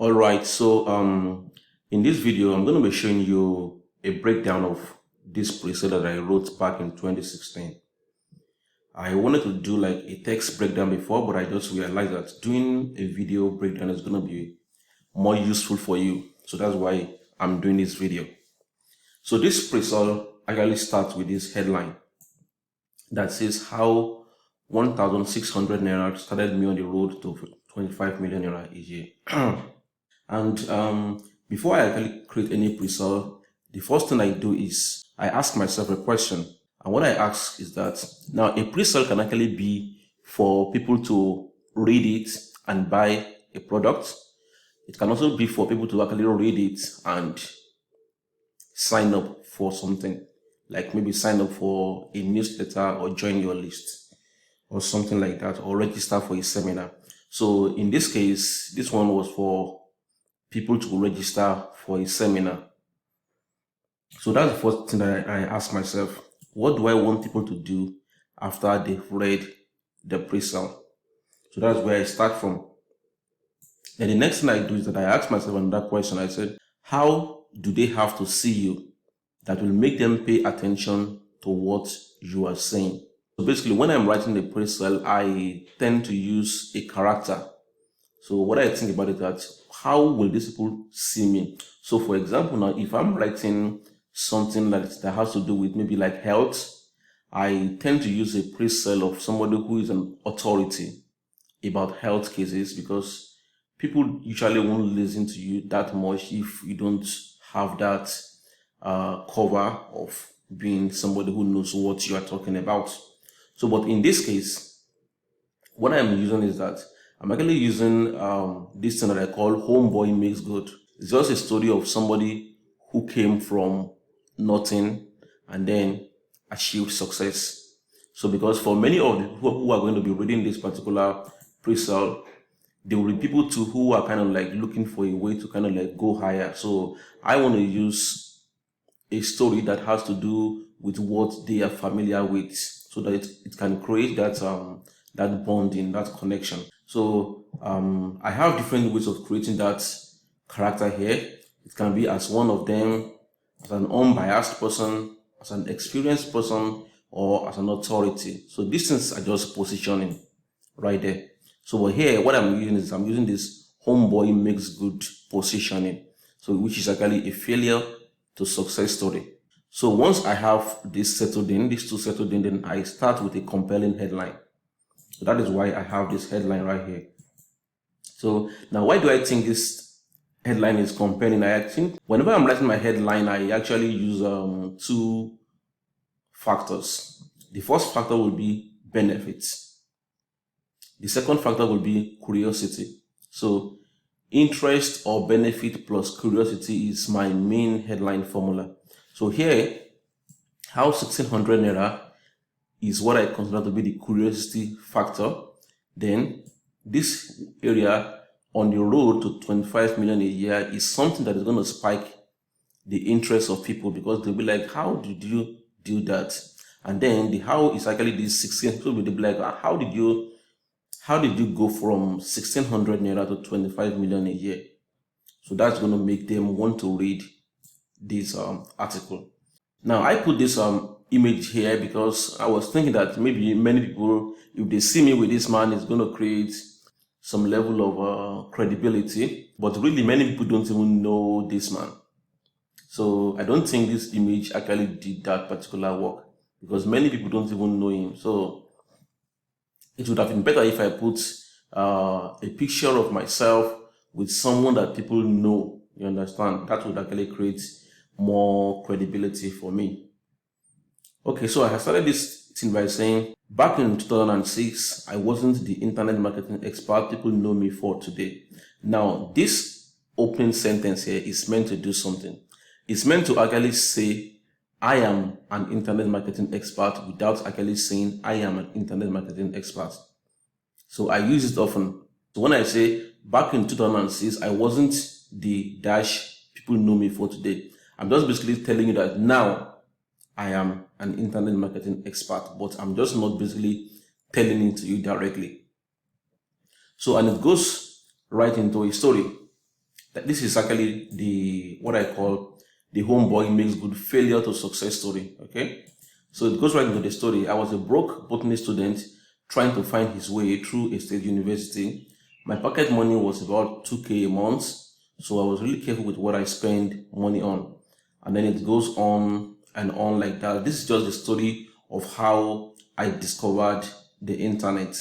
All right, so in this video, I'm going to be showing you a breakdown of this preset that I wrote back in 2016. I wanted to do like a text breakdown before, but I just realized that doing a video breakdown is going to be more useful for you. So that's why I'm doing this video. So this preset actually starts with this headline that says how 1,600 naira started me on the road to 25 million naira a year. And before I actually create any pre-sale, the first thing I do is I ask myself a question. And what I ask is that now a pre-sale can actually be for people to read it and buy a product. It can also be for people to actually read it and sign up for something, like maybe sign up for a newsletter or join your list or something like that, or register for a seminar. So in this case, this one was for people to register for a seminar. So that's the first thing that I ask myself. What do I want people to do after they've read the pre-sale? So that's where I start from. And the next thing I do is that I ask myself another question. I said, how do they have to see you that will make them pay attention to what you are saying? So basically, when I'm writing the pre-sale, I tend to use a character. So what I think about it, that how will these people see me? So for example, now if I'm writing something that has to do with maybe like health, I tend to use a pre-sale of somebody who is an authority about health cases, because people usually won't listen to you that much if you don't have that cover of being somebody who knows what you are talking about. So, but in this case, what I'm using is that I'm actually using this thing that I call Homeboy Makes Good. It's just a story of somebody who came from nothing and then achieved success. So because for many of the people who are going to be reading this particular pre-sale, they will be people too who are kind of like looking for a way to kind of like go higher. So I want to use a story that has to do with what they are familiar with, so that it can create that that bonding, that connection. So I have different ways of creating that character here. It can be as one of them, as an unbiased person, as an experienced person, or as an authority. So these things are just positioning right there. So here, what I'm using is I'm using this Homeboy Makes Good positioning. So which is actually a failure to success story. So once I have this settled in, these two settled in, then I start with a compelling headline. So that is why I have this headline right here. So now, why do I think this headline is compelling? I think whenever I'm writing my headline, I actually use two factors. The first factor will be benefits. The second factor will be curiosity. So interest or benefit plus curiosity is my main headline formula. So here, how 1600 naira is what I consider to be the curiosity factor. Then this area on the road to 25 million a year is something that is going to spike the interest of people, because they'll be like, how did you do that? And then the how is actually this 16, so they'll be like, how did you go from 1600 naira to 25 million a year? So that's going to make them want to read this article. Now I put this image here because I was thinking that maybe many people, if they see me with this man, it's going to create some level of credibility. But really, many people don't even know this man. So I don't think this image actually did that particular work, because many people don't even know him. So it would have been better if I put a picture of myself with someone that people know. You understand? That would actually create more credibility for me. Okay, so I started this thing by saying, back in 2006, I wasn't the internet marketing expert people know me for today. Now, this opening sentence here is meant to do something. It's meant to actually say, I am an internet marketing expert, without actually saying I am an internet marketing expert. So I use it often. So when I say back in 2006, I wasn't the dash people know me for today, I'm just basically telling you that now I am an internet marketing expert, but I'm just not basically telling it to you directly. So, and it goes right into a story. This is actually the what I call the homeboy makes good failure to success story. Okay, so it goes right into the story. I was a broke botany student trying to find his way through a state university. My pocket money was about 2K a month, so I was really careful with what I spend money on. And then it goes on and on like that. This is just the story of how I discovered the internet.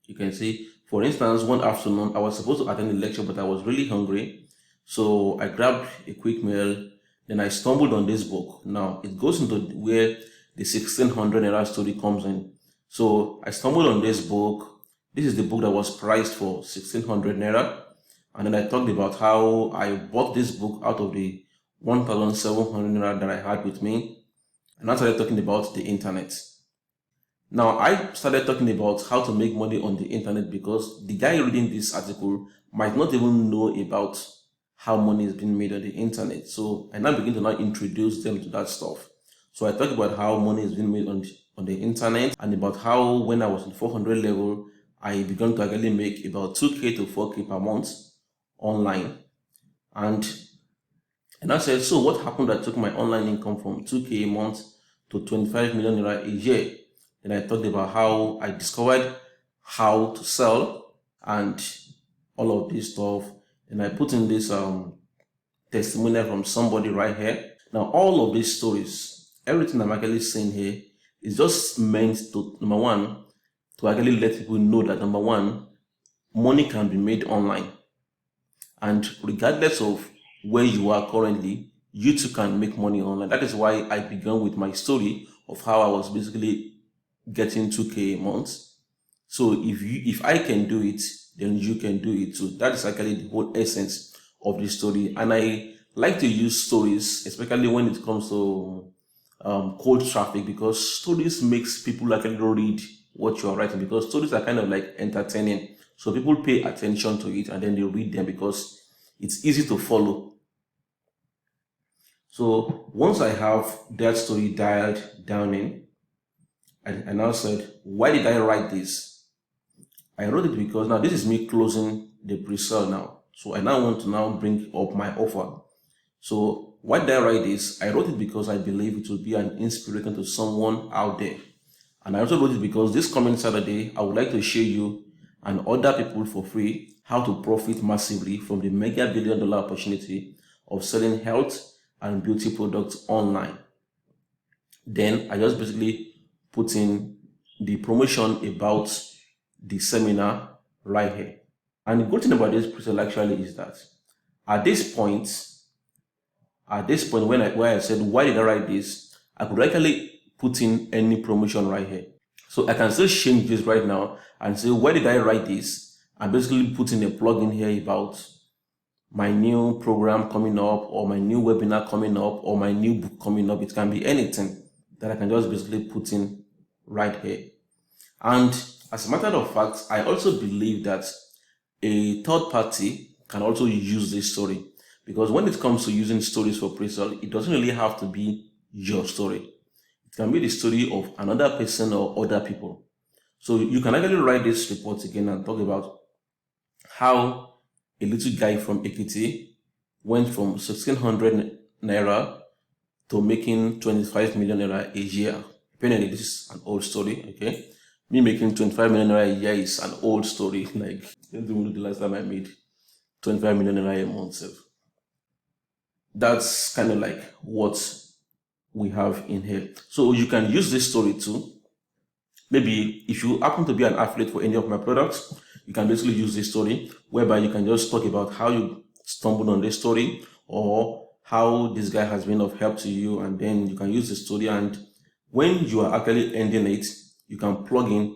You can see, for instance, one afternoon I was supposed to attend a lecture, but I was really hungry. So I grabbed a quick meal. Then I stumbled on this book. Now it goes into where the 1600 naira story comes in. So I stumbled on this book. This is the book that was priced for 1600 naira. And then I talked about how I bought this book out of the 1700 naira that I had with me. And I started talking about the internet. Now, I started talking about how to make money on the internet because the guy reading this article might not even know about how money is being made on the internet. So I now begin to now introduce them to that stuff. So I talk about how money is being made on the internet, and about how when I was in 400 level, I began to actually make about 2K to 4K per month online. And I said, so what happened that took my online income from 2K a month to 25 million naira a year? Then I talked about how I discovered how to sell and all of this stuff. And I put in this testimonial from somebody right here. Now, all of these stories, everything I'm actually saying here is just meant to, number one, to actually let people know that, number one, money can be made online. And regardless of where you are currently, you too can make money online. That is why I began with my story of how I was basically getting 2K a month. So if I can do it, then you can do it too. That is actually the whole essence of the story. And I like to use stories, especially when it comes to cold traffic, because stories makes people actually read what you are writing, because stories are kind of like entertaining. So people pay attention to it and then they read them because it's easy to follow. So once I have that story dialed down in, I now said, why did I write this? I wrote it because now this is me closing the pre-sale now. So I now want to now bring up my offer. So why did I write this? I wrote it because I believe it will be an inspiration to someone out there. And I also wrote it because this coming Saturday, I would like to show you and other people for free how to profit massively from the mega billion-dollar opportunity of selling health and beauty products online. Then I just basically put in the promotion about the seminar right here. And the good thing about this pre-sale actually is that at this point when I said, why did I write this? I could actually put in any promotion right here. So I can still change this right now and say, why did I write this? And basically put in a plugin here about my new program coming up, or my new webinar coming up, or my new book coming up. It can be anything that I can just basically put in right here. And as a matter of fact, I also believe that a third party can also use this story, because when it comes to using stories for pre-sale, it doesn't really have to be your story. It can be the story of another person or other people. So you can actually write this report again and talk about how a little guy from Ekiti went from 1600 naira to making 25 million naira a year. Apparently, this is an old story, okay? Me making 25 million naira a year is an old story. Like, I don't know the last time I made 25 million naira a month. So that's kind of like what we have in here. So you can use this story too. Maybe if you happen to be an affiliate for any of my products, you can basically use this story, whereby you can just talk about how you stumbled on this story, or how this guy has been of help to you, and then you can use the story. And when you are actually ending it, you can plug in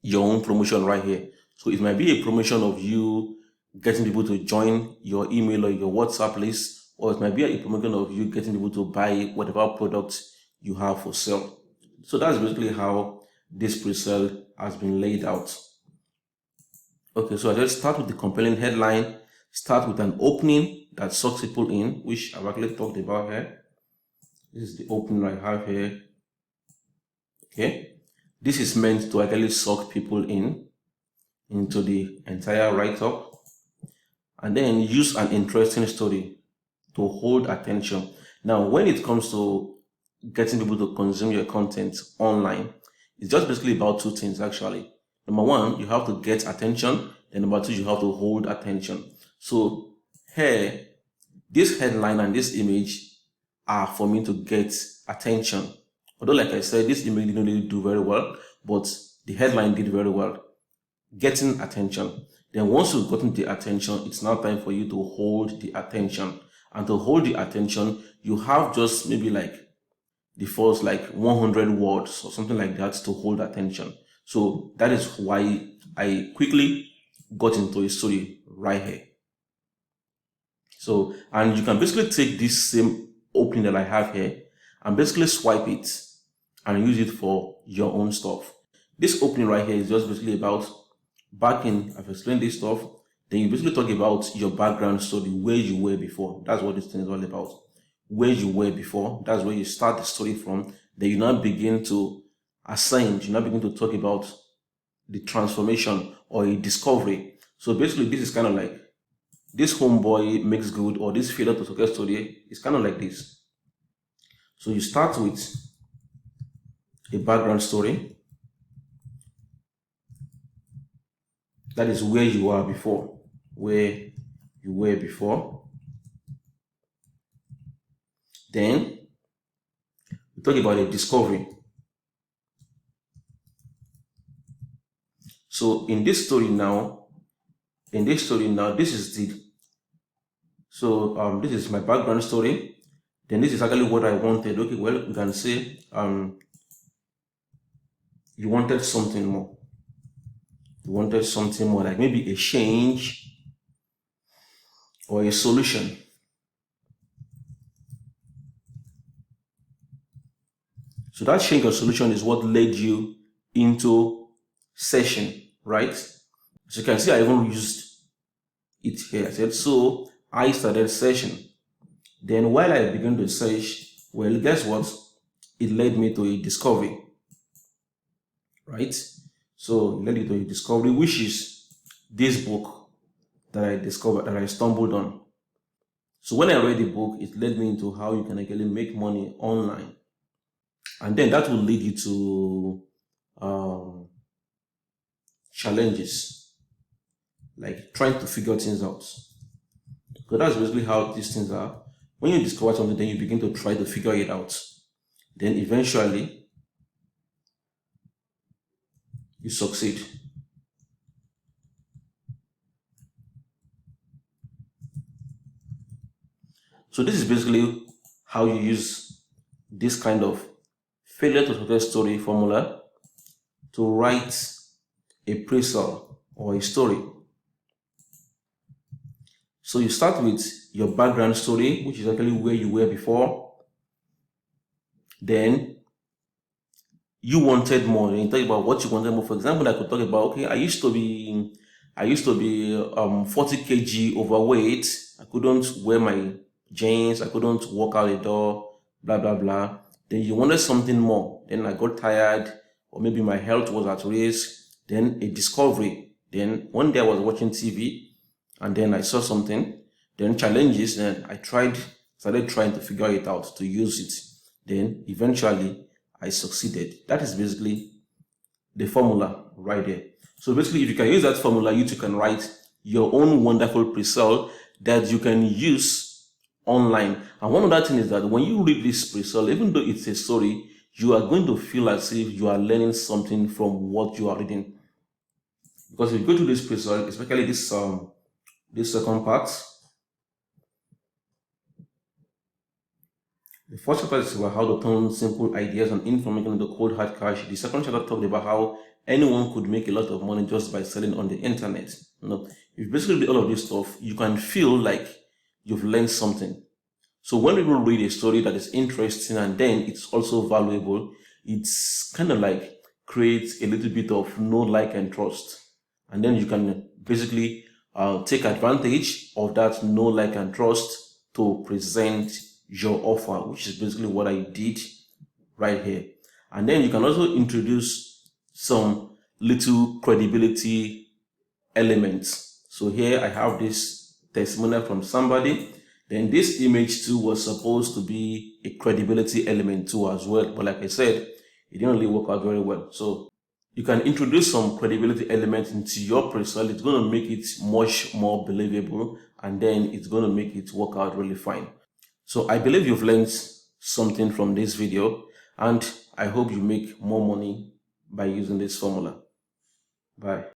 your own promotion right here. So it might be a promotion of you getting people to join your email or your WhatsApp list, or it might be a promotion of you getting people to buy whatever product you have for sale. So that's basically how this pre-sale has been laid out. Okay, so I just start with the compelling headline, start with an opening that sucks people in, which I've actually talked about here. This is the opening I have here. Okay, this is meant to actually suck people in into the entire write-up. and then use an interesting story to hold attention. Now, when it comes to getting people to consume your content online, it's just basically about two things actually. Number one, you have to get attention, and number two, you have to hold attention. So here, this headline and this image are for me to get attention. Although, like I said, this image didn't really do very well, but the headline did very well. Getting attention. Then once you've gotten the attention, it's now time for you to hold the attention. And to hold the attention, you have just maybe like the first like 100 words or something like that to hold attention. So that is why I quickly got into a story right here. So, and you can basically take this same opening that I have here and basically swipe it and use it for your own stuff. This opening right here is just basically about backing. I've explained this stuff. Then you basically talk about your background story, where you were before. That's what this thing is all about. Where you were before. That's where you start the story from. Then you now begin to ascend. You now begin to talk about the transformation or a discovery. So basically, this is kind of like this homeboy makes good, or this failure to success story is kind of like this. So you start with a background story. That is where you are before, where you were before. Then we talk about a discovery. So in this story now, this is the, so this is my background story. Then this is actually what I wanted. Okay, well, we can say you wanted something more. You wanted something more, like maybe a change or a solution. So that change or solution is what led you into session, right? So you can see I even used it here. I said, so I started session. Then while I began to search, well, guess what? It led me to a discovery, right? So it led me to a discovery, which is this book that I discovered, that I stumbled on. So when I read the book, it led me into how you can actually make money online. And then that will lead you to challenges, like trying to figure things out. So that's basically how these things are. When you discover something, then you begin to try to figure it out. Then eventually, you succeed. So this is basically how you use this kind of failure to success story formula to write a Presell or a story. So you start with your background story, which is actually where you were before. Then you wanted more. And you talk about what you wanted more. For example, I could talk about, okay, I used to be 40 kg overweight. I couldn't wear my jeans. I couldn't walk out the door. Blah blah blah. Then you wanted something more. Then I got tired, or maybe my health was at risk. Then a discovery. Then one day I was watching TV, and then I saw something. Then challenges, and I started trying to figure it out, to use it. Then eventually I succeeded. That is basically the formula right there. So basically, if you can use that formula, you too can write your own wonderful Presell that you can use online. And one other thing is that when you read this Presell, even though it's a story, you are going to feel as if you are learning something from what you are reading. Because if you go to this Presell, especially this second part, the first chapter is about how to turn simple ideas and information into cold hard cash. The second chapter talked about how anyone could make a lot of money just by selling on the internet. If you basically do all of this stuff, you can feel like you've learned something. So when people read a story that is interesting and then it's also valuable, it's kind of like creates a little bit of know, like, and trust. And then you can basically take advantage of that know, like, and trust to present your offer, which is basically what I did right here. And then you can also introduce some little credibility elements. So here I have this testimonial from somebody. Then this image too was supposed to be a credibility element too as well. But like I said, it didn't really work out very well. So you can introduce some credibility element into your Presell. It's going to make it much more believable, and then it's going to make it work out really fine. So I believe you've learned something from this video, and I hope you make more money by using this formula. Bye.